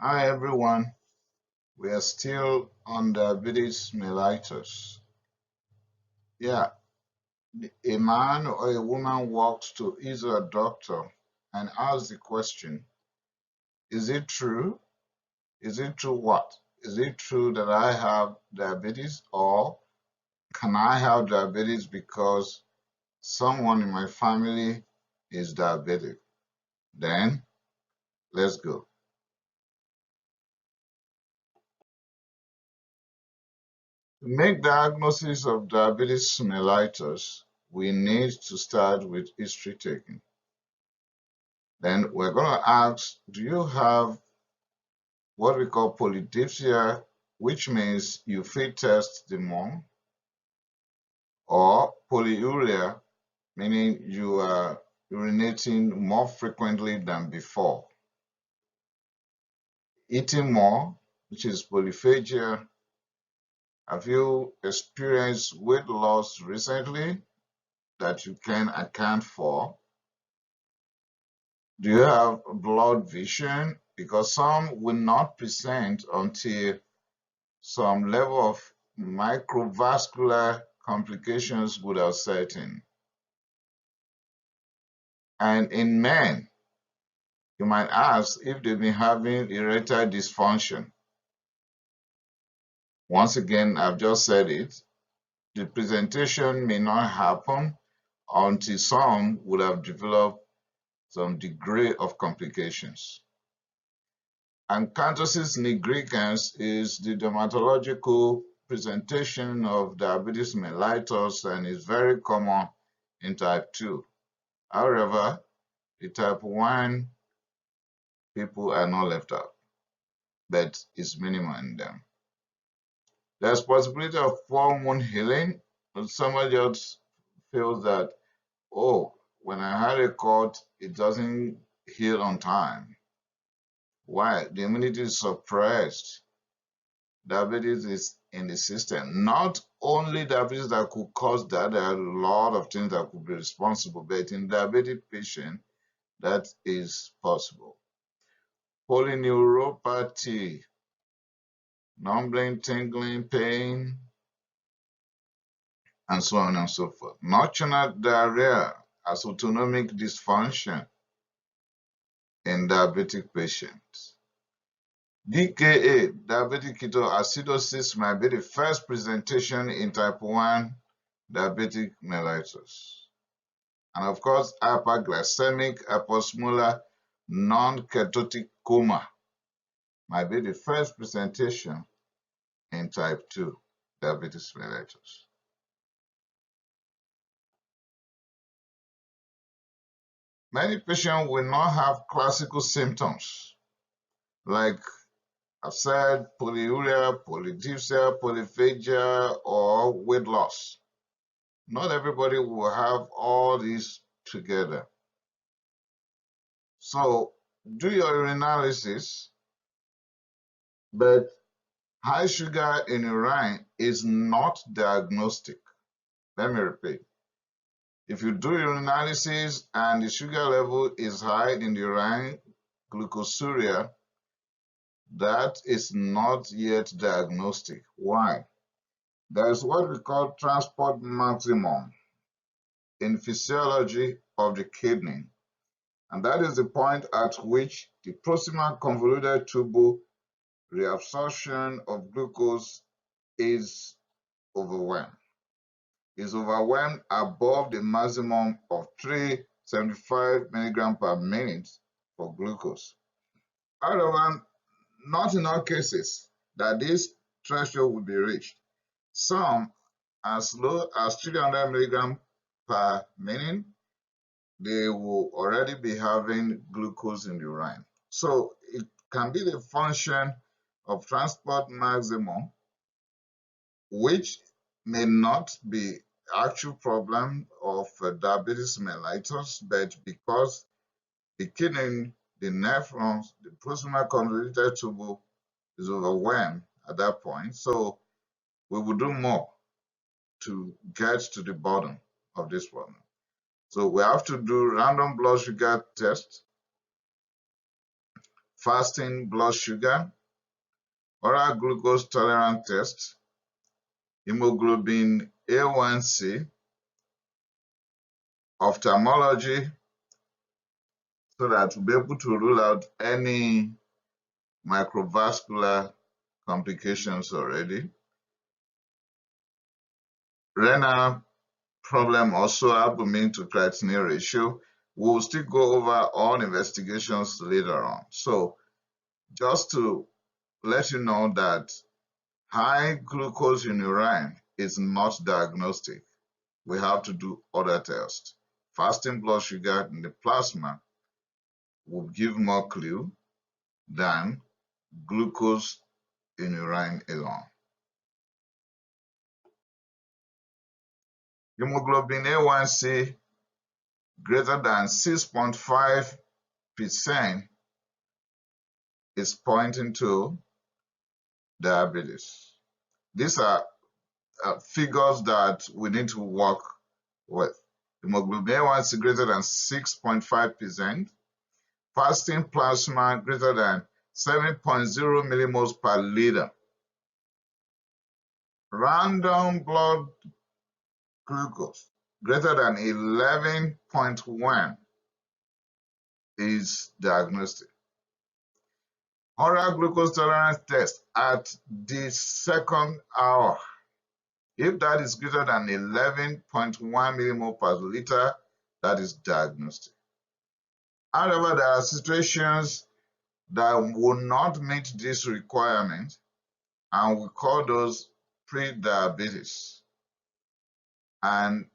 Hi everyone, we are still on diabetes mellitus. Yeah, a man or a woman walks to his or her doctor and asks the question, is it true? Is it true what? Is it true that I have diabetes, or can I have diabetes because someone in my family is diabetic? Then let's go. To make diagnosis of diabetes mellitus, we need to start with history taking. Then we're going to ask, do you have what we call polydipsia, which means you feed test the mom, or polyuria, meaning you are urinating more frequently than before. Eating more, which is polyphagia. Have you experienced weight loss recently that you can account for? Do you have blood vision? Because some will not present until some level of microvascular complications would have set in. And in men, you might ask if they've been having erectile dysfunction. Once again, I've just said it, the presentation may not happen until some would have developed some degree of complications. Acanthosis nigricans is the dermatological presentation of diabetes mellitus and is very common in type 2. However, the type 1 people are not left out, but it's minimal in them. There's possibility of full wound healing. Somebody just feels that, oh, when I had a cut, it doesn't heal on time. Why? The immunity is suppressed. Diabetes is in the system. Not only diabetes that could cause that, there are a lot of things that could be responsible, but in diabetic patient, that is possible. Polyneuropathy, numbing, tingling, pain, and so on and so forth. Nocturnal diarrhea as autonomic dysfunction in diabetic patients. DKA, diabetic ketoacidosis, might be the first presentation in type 1 diabetic mellitus. And of course, hyperglycemic hyposmolar non-ketotic coma might be the first presentation in type 2 diabetes mellitus. Many patients will not have classical symptoms like I've said, polyuria, polydipsia, polyphagia, or weight loss. Not everybody will have all these together. So do your urinalysis, but high sugar in urine is not diagnostic. Let me repeat. If you do urinalysis and the sugar level is high in the urine, glucosuria, that is not yet diagnostic. Why? There's what we call transport maximum in physiology of the kidney, and that is the point at which the proximal convoluted tubule reabsorption of glucose is overwhelmed. Is overwhelmed above the maximum of 375 milligrams per minute for glucose. However, not in all cases that this threshold will be reached. Some as low as 300 milligrams per minute, they will already be having glucose in the urine. So it can be the function of transport maximum, which may not be actual problem of diabetes mellitus, but because the kidney, the nephrons, the proximal convoluted tubule is overwhelmed at that point. So we will do more to get to the bottom of this problem. So we have to do random blood sugar test fasting blood sugar, oral glucose tolerance test, hemoglobin A1C, ophthalmology, so that we'll be able to rule out any microvascular complications already. Renal problem, also albumin to creatinine ratio. We'll still go over all investigations later on. So just to let you know that high glucose in urine is not diagnostic. We have to do other tests. Fasting blood sugar in the plasma will give more clue than glucose in urine alone. Hemoglobin A1C greater than 6.5% is pointing to diabetes. These are figures that we need to work with. Hemoglobin A1C greater than 6.5%, fasting plasma greater than 7.0 millimoles per liter. Random blood glucose greater than 11.1 is diagnostic. Oral glucose tolerance test at the second hour. If that is greater than 11.1 millimole per liter, that is diagnostic. However, there are situations that will not meet this requirement, and we call those pre-diabetes. And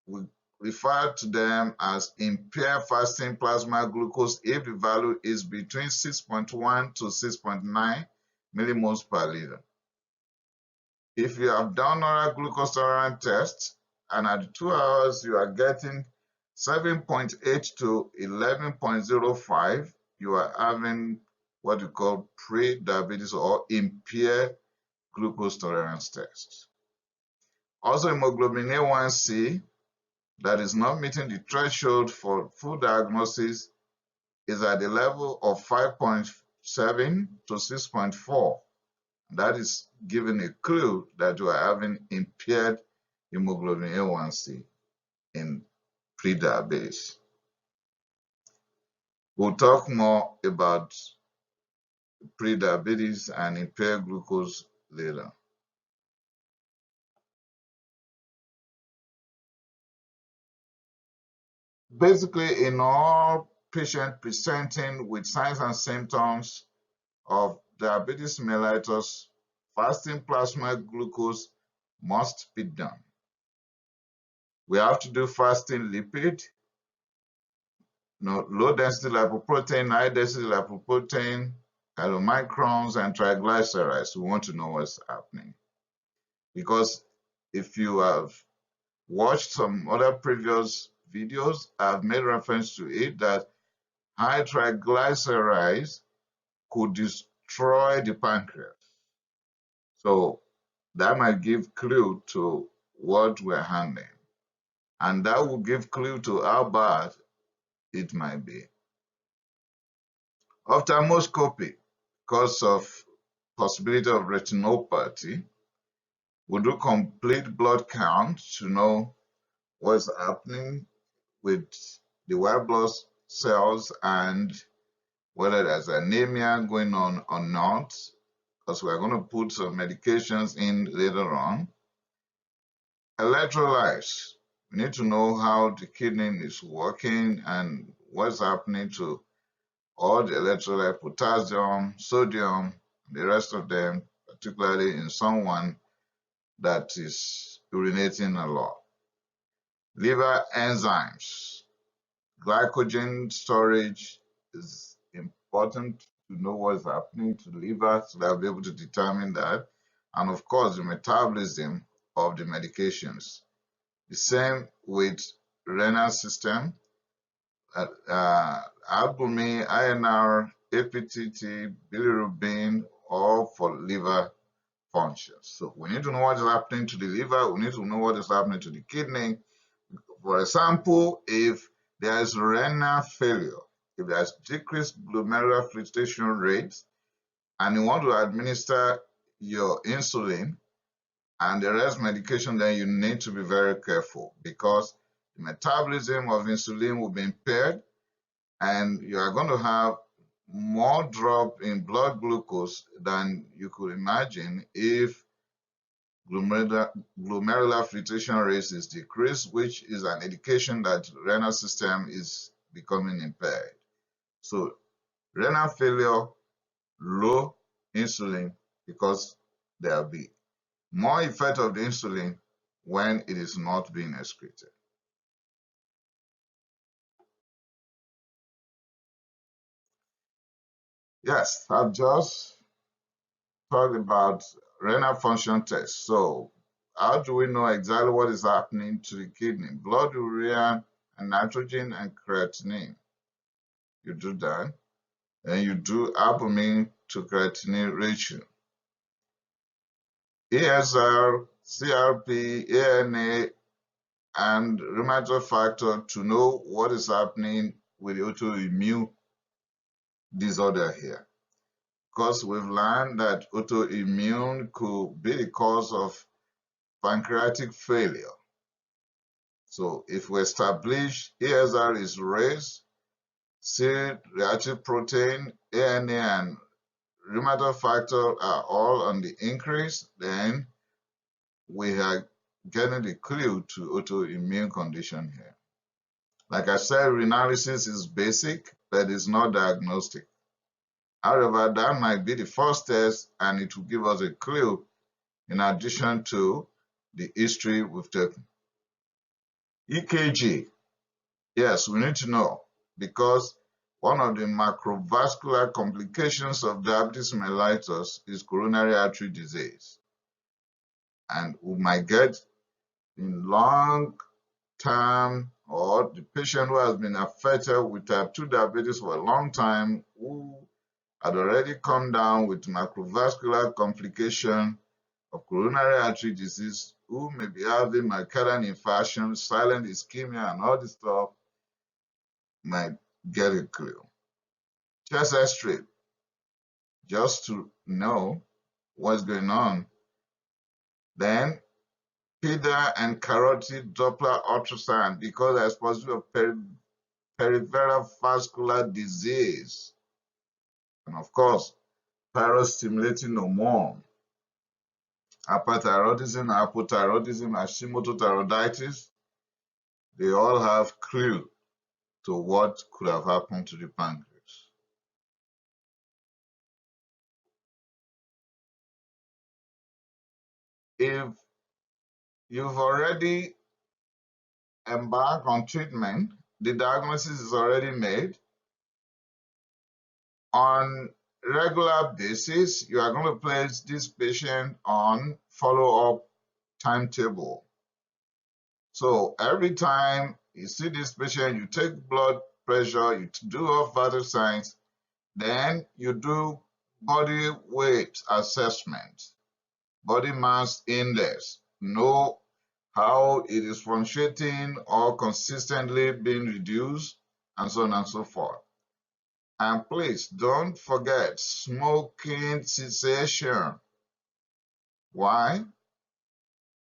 we refer to them as impaired fasting plasma glucose if the value is between 6.1 to 6.9 millimoles per liter. If you have done oral glucose tolerance test and at 2 hours you are getting 7.8 to 11.05, you are having what you call pre-diabetes or impaired glucose tolerance test. Also, hemoglobin A1C that is not meeting the threshold for full diagnosis is at the level of 5.7 to 6.4. That is giving a clue that you are having impaired hemoglobin A1C in pre-diabetes. We'll talk more about pre-diabetes and impaired glucose later. Basically, in all patients presenting with signs and symptoms of diabetes mellitus, fasting plasma glucose must be done. We have to do fasting lipid, low density lipoprotein, high density lipoprotein, chylomicrons, and triglycerides. We want to know what's happening. Because if you have watched some other previous videos, I've made reference to it that high triglycerides could destroy the pancreas. So that might give clue to what we're handling. And that will give clue to how bad it might be. Ophthalmoscopy, because of possibility of retinopathy, we do complete blood count to know what's happening with the white blood cells and whether there's anemia going on or not, because we're going to put some medications in later on. Electrolytes, we need to know how the kidney is working and what's happening to all the electrolyte, potassium, sodium, the rest of them, particularly in someone that is urinating a lot. Liver enzymes, glycogen storage is important to know what's happening to the liver so that we'll be able to determine that. And of course, the metabolism of the medications. The same with renal system, albumin, INR, APTT, bilirubin, all for liver functions. So we need to know what is happening to the liver. We need to know what is happening to the kidney. For example, if there is renal failure, if there's decreased glomerular filtration rate, and you want to administer your insulin and the rest medication, then you need to be very careful because the metabolism of insulin will be impaired and you are going to have more drop in blood glucose than you could imagine if glomerular filtration rate is decreased, which is an indication that renal system is becoming impaired. So renal failure, low insulin, because there will be more effect of the insulin when it is not being excreted. Yes, I've just talked about renal function tests. So how do we know exactly what is happening to the kidney? Blood urea and nitrogen and creatinine. You do that. And you do albumin to creatinine ratio. ESR, CRP, ANA, and rheumatoid factor to know what is happening with the autoimmune disorder here. Because we've learned that autoimmune could be the cause of pancreatic failure. So if we establish ESR is raised, C-reactive protein, ANA, and rheumatoid factor are all on the increase, then we are getting the clue to autoimmune condition here. Like I said, renalysis is basic, but it's not diagnostic. However, that might be the first test and it will give us a clue in addition to the history we've taken. EKG, yes, we need to know because one of the macrovascular complications of diabetes mellitus is coronary artery disease. And we might get in long term or the patient who has been affected with type 2 diabetes for a long time who had already come down with macrovascular complication of coronary artery disease, who may be having myocardial infarction, silent ischemia, and all this stuff, might get a clue. Chest X-ray, just to know what's going on. Then pedal and carotid Doppler ultrasound because there's possibility of peripheral vascular disease. And of course, pyrostimulating hormone, hyperthyroidism, hypothyroidism, Hashimoto thyroiditis, they all have clue to what could have happened to the pancreas. If you've already embarked on treatment, the diagnosis is already made. On regular basis, you are going to place this patient on follow-up timetable. So every time you see this patient, you take blood pressure, you do all vital signs, then you do body weight assessment, body mass index, know how it is fluctuating or consistently being reduced, and so on and so forth. And please don't forget smoking cessation. Why?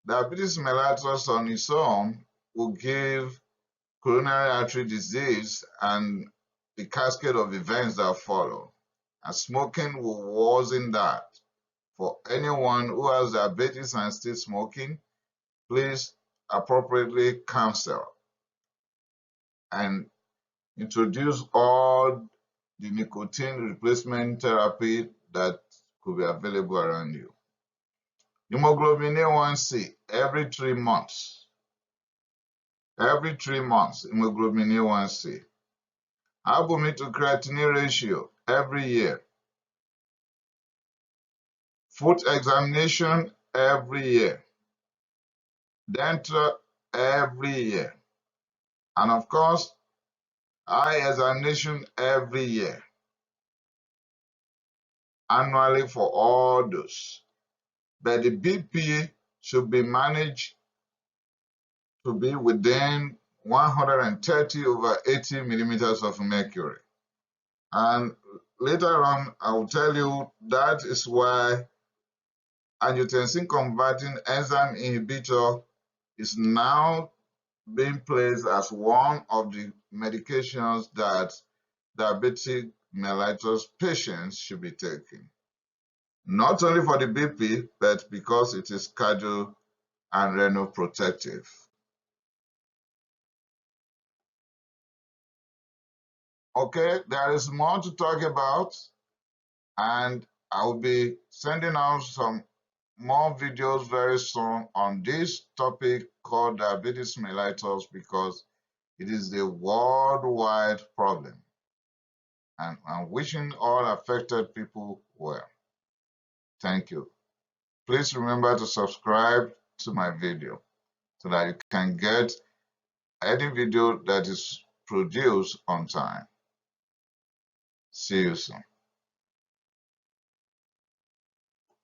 Diabetes mellitus on its own will give coronary artery disease and the cascade of events that follow. And smoking will worsen that. For anyone who has diabetes and still smoking, please appropriately counsel and introduce all the nicotine replacement therapy that could be available around you. Hemoglobin A1C every 3 months. Every 3 months, hemoglobin A1C. Albumin to creatinine ratio every year. Foot examination every year. Dental every year. And of course, eye examination every year. Annually for all those. But the BP should be managed to be within 130/80 millimeters of mercury. And later on, I will tell you that is why angiotensin converting enzyme inhibitor is now being placed as one of the medications that diabetic mellitus patients should be taking. Not only for the BP, but because it is cardio and renal protective. Okay, there is more to talk about, and I will be sending out some more videos very soon on this topic called diabetes mellitus because it is a worldwide problem. And I'm wishing all affected people well. Thank you. Please remember to subscribe to my video so that you can get any video that is produced on time. See you soon.